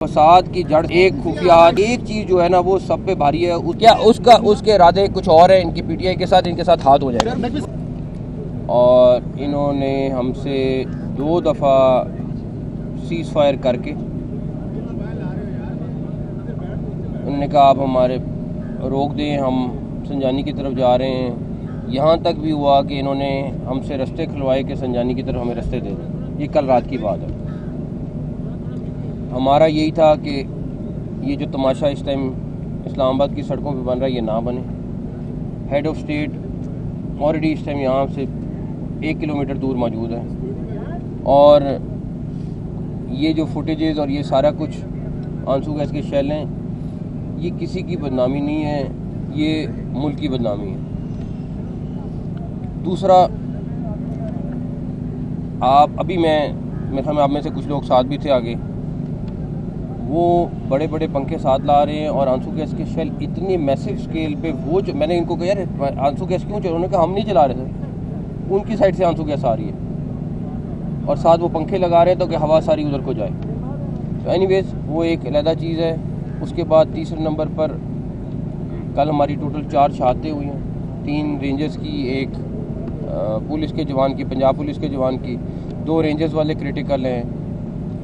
फसाद की जड़ एक खुफिया एक चीज जो है ना वो सब पे भारी है। क्या उसके इरादे कुछ और है। इनकी पीटीआई के साथ इनके साथ हाथ हो जाएगा। और इन्होंने हमसे 2 दफ़ा सीज फायर करके उन्होंने कहा आप हमारे रोक दें, हम संजानी की तरफ जा रहे हैं। यहाँ तक भी हुआ कि इन्होंने हमसे रास्ते खुलवाए कि संजानी की तरफ हमें रास्ते दे दें। ये कल रात की बात है। हमारा यही था कि ये जो तमाशा इस टाइम इस्लामाबाद की सड़कों पे बन रहा है ये ना बने। हेड ऑफ स्टेट ऑलरेडी इस टाइम यहाँ से 1 किलोमीटर दूर मौजूद है और ये जो फुटेजेस और ये सारा कुछ आंसू गैस के शेल हैं, ये किसी की बदनामी नहीं है, ये मुल्क की बदनामी है। दूसरा, अभी मैं आप में से कुछ लोग साथ भी थे आगे, वो बड़े बड़े पंखे साथ ला रहे हैं और आंसू गैस के शेल इतनी मैसिव स्केल पे वो जो मैंने इनको कहा यार आंसू गैस क्यों चल, उन्होंने कहा हम नहीं चला रहे थे, उनकी साइड से आंसू गैस आ रही है और साथ वो पंखे लगा रहे हैं तो कि हवा सारी उधर को जाए। तो एनीवेज वो एक अलहदा चीज़ है। उसके बाद तीसरे नंबर पर कल हमारी टोटल 4 शहादतें हुई हैं। 3 रेंजर्स की, एक पुलिस के जवान की, पंजाब पुलिस के जवान की, 2 रेंजर्स वाले क्रिटिकल हैं,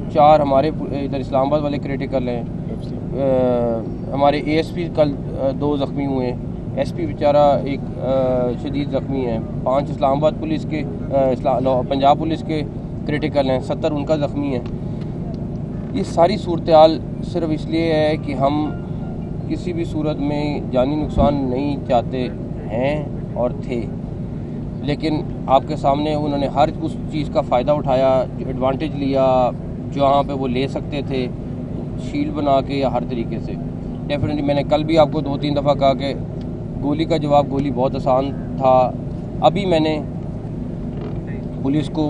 4 हमारे इधर इस्लामाबाद वाले क्रिटिकल हैं। हमारे एएसपी कल 2 ज़ख्मी हुए हैं, एसपी बेचारा एक शदीद ज़ख्मी है, 5 इस्लामाबाद पुलिस के पंजाब पुलिस के क्रिटिकल हैं, 70 उनका ज़ख्मी है। ये सारी सूरत हाल सिर्फ इसलिए है कि हम किसी भी सूरत में जानी नुकसान नहीं चाहते हैं और थे, लेकिन आपके सामने उन्होंने हर उस चीज़ का फ़ायदा उठाया, एडवांटेज लिया जहाँ पे वो ले सकते थे, शील्ड बना के या हर तरीके से। डेफिनेटली मैंने कल भी आपको 2-3 दफ़ा कहा कि गोली का जवाब, गोली बहुत आसान था। अभी मैंने पुलिस को,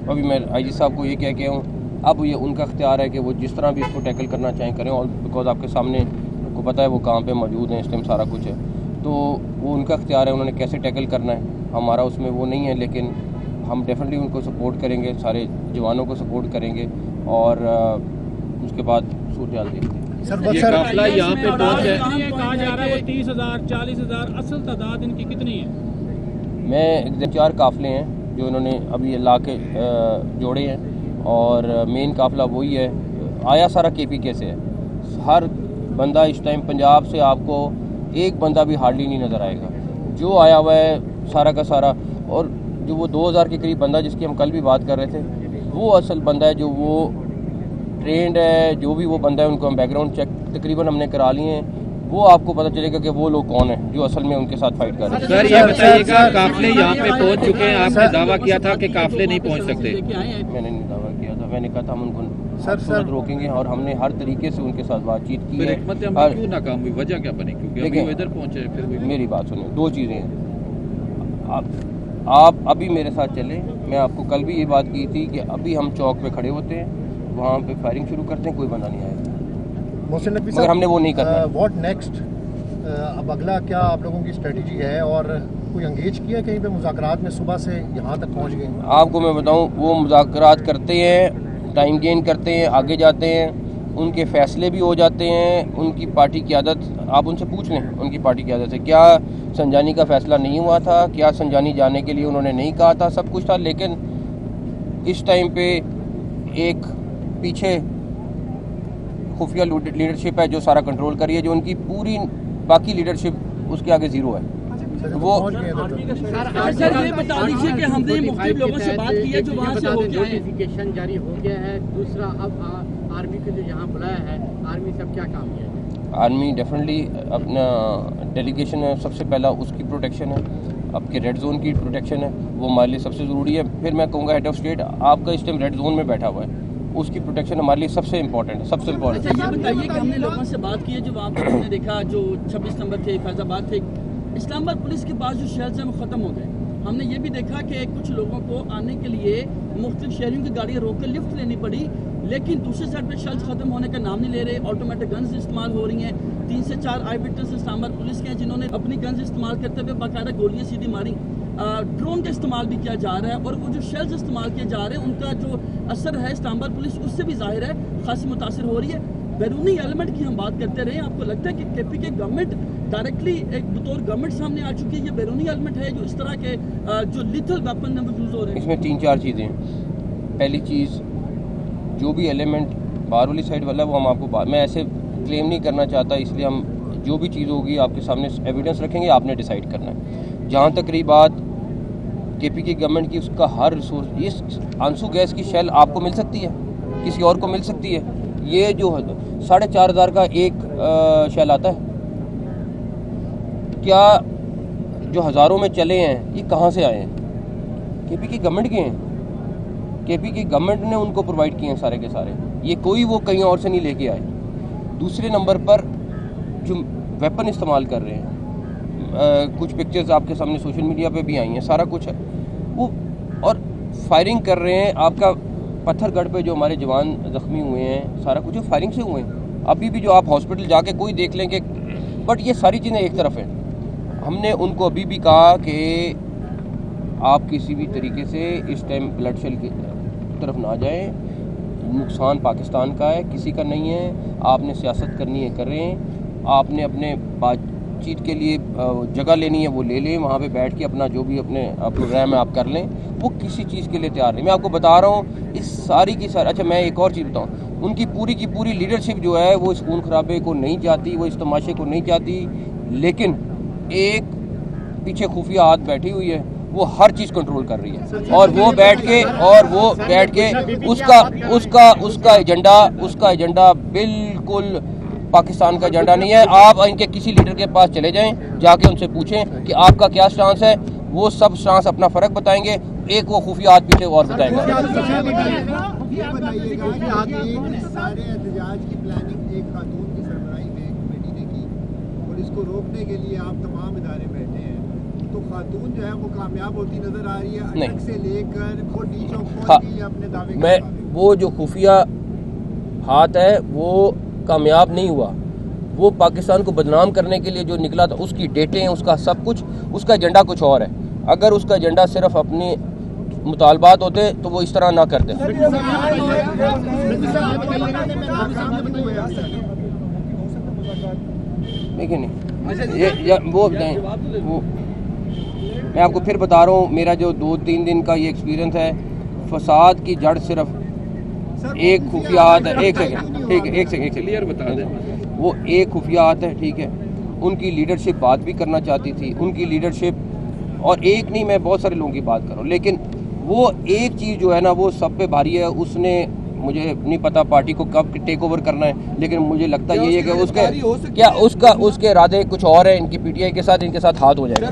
अभी मैं आईजी साहब को ये कह के हूँ, अब ये उनका इख्तियार है कि वो जिस तरह भी इसको टैकल करना चाहें करें। और बिकॉज आपके सामने को पता है वो कहाँ पे मौजूद हैं, इस टाइम सारा कुछ है, तो वो उनका इख्तियार है उन्होंने कैसे टैकल करना है, हमारा उसमें वो नहीं है। लेकिन हम डेफिनेटली उनको सपोर्ट करेंगे, सारे जवानों को सपोर्ट करेंगे और उसके बाद सूरत देखते हैं। सर ये काफिला यहाँ पे पहुंचे, कहा जा रहा है वो 30,000 40,000, असल तादाद इनकी कितनी है? मैं एकदम 4 काफिले हैं जो इन्होंने अभी ला के जोड़े हैं और मेन काफिला वही है। आया सारा KPK से है। हर बंदा इस टाइम पंजाब से आपको एक बंदा भी हार्डली नहीं नज़र आएगा जो आया हुआ है सारा का सारा। और जो वो 2000 के करीब बंदा जिसकी हम कल भी बात कर रहे थे, वो असल बंदा है जो वो ट्रेंड है। जो भी वो बंदा है उनको हम बैकग्राउंड चेक तकरीबन हमने करा लिए हैं, वो आपको पता चलेगा कि वो लोग कौन हैं जो असल में उनके साथ फाइट कर रहे हैं। सर ये बताइएगा, काफिले यहाँ पे पहुँच चुके हैं, आपने दावा किया था कि काफिले नहीं पहुँच सकते। मैंने नहीं दावा किया था, मैंने कहा था हम उनको सूरत रोकेंगे और हमने हर तरीके से उनके साथ बातचीत की है। क्यों नाकाम हुई, वजह क्या बनी? क्योंकि वो इधर पहुँचे। फिर भी मेरी बात सुनिए, 2 चीज़ें हैं। आप अभी मेरे साथ चले, मैं आपको कल भी ये बात की थी कि अभी हम चौक पे खड़े होते हैं, वहाँ पे फायरिंग शुरू करते हैं, कोई बंदा नहीं आएगा, मगर हमने वो नहीं करना। What next? अब अगला क्या आप लोगों की स्ट्रेटजी है और कोई एंगेज किया कहीं पे मुज़ाकरात में? सुबह से यहाँ तक पहुँच गए? आपको मैं बताऊँ, वो मुज़ाकरात करते हैं, टाइम गेन करते हैं, आगे जाते हैं, उनके फैसले भी हो जाते हैं। उनकी पार्टी क़यादत, आप उनसे पूछ लें उनकी पार्टी क़यादत से, क्या संजानी का फ़ैसला नहीं हुआ था, क्या संजानी जाने के लिए उन्होंने नहीं कहा था, सब कुछ था। लेकिन इस टाइम पे एक पीछे खुफिया लीडरशिप है जो सारा कंट्रोल कर रही है, जो उनकी पूरी बाकी लीडरशिप उसके आगे ज़ीरो है। वो सर ये बता दीजिए कि हमने मुख्तलिफ लोगों से बात की है जो वहाँ से नोटिफिकेशन जारी हो गया है। दूसरा, अब आर्मी को जो यहाँ बुलाया है, आर्मी से अब क्या काम किया है? आर्मी डेफिनेटली अपना डेलीगेशन है, सबसे पहला उसकी प्रोटेक्शन है, आपके रेड जोन की प्रोटेक्शन है, वो हमारे लिए सबसे ज़रूरी है। फिर मैं कहूँगा हेड ऑफ स्टेट आपका इस टाइम रेड जोन में बैठा हुआ है, उसकी प्रोटेक्शन हमारे लिए सबसे इम्पोर्टेंट है, सबसे इम्पोर्टेंट। अच्छा ये बताइए कि हमने लोगों से बात की है जो वहाँ पर हमने देखा, जो 26 नंबर थे, फैज़ाबाद थे, इस्लामाबाद पुलिस के पास जो शहर से वो ख़त्म हो गए। हमने ये भी देखा कि कुछ लोगों को आने के लिए मुख्तलिफ शहरों की गाड़ियाँ रोक कर लिफ्ट लेनी पड़ी, लेकिन दूसरी साइड पर शेल्स ख़त्म होने का नाम नहीं ले रहे। ऑटोमेटिक गन्स इस्तेमाल हो रही हैं। 3 से 4 आई विटनेस इस्लामाबाद पुलिस के हैं जिन्होंने अपनी गन्स इस्तेमाल करते हुए बाकायदा गोलियाँ सीधी मारी। ड्रोन का इस्तेमाल भी किया जा रहा है, और वो जो शेल्स इस्तेमाल किए जा रहे हैं उनका जो असर है इस्लामाबाद पुलिस उससे भी जाहिर है खासी मुतासिर हो रही है। बैरूनी एलिमेंट की हम बात करते रहे, आपको लगता है कि केपीके गवर्नमेंट डायरेक्टली एक बतौर गवर्नमेंट सामने आ चुकी है, ये बैरूनी एलिमेंट है जो इस तरह के जो लिथल वेपन है वो यूज़ हो रहे हैं? इसमें 3-4 चीज़ें हैं। पहली चीज़, जो भी एलिमेंट बाहर वाली साइड वाला है वो हम आपको मैं ऐसे क्लेम नहीं करना चाहता, इसलिए हम जो भी चीज़ होगी आपके सामने एविडेंस रखेंगे, आपने डिसाइड करना है। जहाँ तक रही बात केपीके गवर्नमेंट की, उसका हर रिसोर्स, इस आंसू गैस की शेल आपको मिल सकती है, किसी और को मिल सकती है। ये जो 4,500 का एक शेल आता है, क्या जो हज़ारों में चले हैं ये कहाँ से आए हैं? केपीके गवर्नमेंट के हैं, केपीके गवर्नमेंट ने उनको प्रोवाइड किए हैं सारे के सारे, ये कोई वो कहीं और से नहीं लेके आए। दूसरे नंबर पर जो वेपन इस्तेमाल कर रहे हैं, कुछ पिक्चर्स आपके सामने सोशल मीडिया पे भी आई हैं, सारा कुछ है वो, और फायरिंग कर रहे हैं। आपका पत्थरगढ़ पे जो हमारे जवान ज़ख्मी हुए हैं, सारा कुछ फायरिंग से हुए हैं। अभी भी जो आप हॉस्पिटल जाके कोई देख लेंगे, बट ये सारी चीज़ें एक तरफ हैं। हमने उनको अभी भी कहा कि आप किसी भी तरीके से इस टाइम ब्लड शेल की तरफ ना जाएं, नुकसान पाकिस्तान का है, किसी का नहीं है। आपने सियासत करनी है करें, आपने अपने बातचीत के लिए जगह लेनी है वो ले लें, वहाँ पे बैठ के अपना जो भी अपने प्रोग्राम है आप कर लें, वो किसी चीज़ के लिए तैयार नहीं। मैं आपको बता रहा हूँ इस सारी की सारी। अच्छा, मैं एक और चीज़ बताऊँ, उनकी पूरी की पूरी लीडरशिप जो है वो इस खून खराबे को नहीं चाहती, वो इस तमाशे को नहीं चाहती, लेकिन एक पीछे खुफिया हाथ बैठी हुई है, वो हर चीज़ कंट्रोल कर रही है, और वो बैठ के उसका एजेंडा बिल्कुल पाकिस्तान का एजेंडा नहीं है। आप इनके किसी लीडर के पास चले जाएं, जाके उनसे पूछें कि आपका क्या स्टांस है, वो सब स्टांस अपना फ़र्क बताएंगे, एक वो खुफिया हाथ पीछे और बताएंगे। सारे एहतजाज की प्लानिंग एक खातून की सरबराही में कमेटी ने की, और इसको रोकने के लिए आप तमाम इदारे बैठे हैं, तो खातून जो है वो कामयाब होती नजर आ रही है अटक से लेकर वो डी चौक की अपने दावे मैं वो जो खुफिया हाथ है वो कामयाब नहीं हुआ, वो पाकिस्तान को बदनाम करने के लिए जो निकला था, उसकी डेटें, उसका सब कुछ, उसका एजेंडा कुछ और है। अगर उसका एजेंडा सिर्फ अपने मुतालबात होते तो वो इस तरह ना करते। देखिए नहीं वो मैं आपको फिर बता रहा हूँ, मेरा जो 2-3 दिन का ये एक्सपीरियंस है, फसाद की जड़ सिर्फ एक खुफियात है। एक सेकंड, ठीक है, एक सेकंड क्लियर बता दें। वो एक खुफियात है, ठीक है। उनकी लीडरशिप बात भी करना चाहती थी, उनकी लीडरशिप, और एक नहीं, मैं बहुत सारे लोगों की बात कर रहा हूँ, लेकिन वो एक चीज़ जो है ना वो सब पे भारी है। उसने, मुझे नहीं पता पार्टी को कब टेक ओवर करना है, लेकिन मुझे लगता यही है कि उसके इरादे कुछ और है, इनकी पीटीआई के साथ, इनके साथ हाथ हो जाएगा।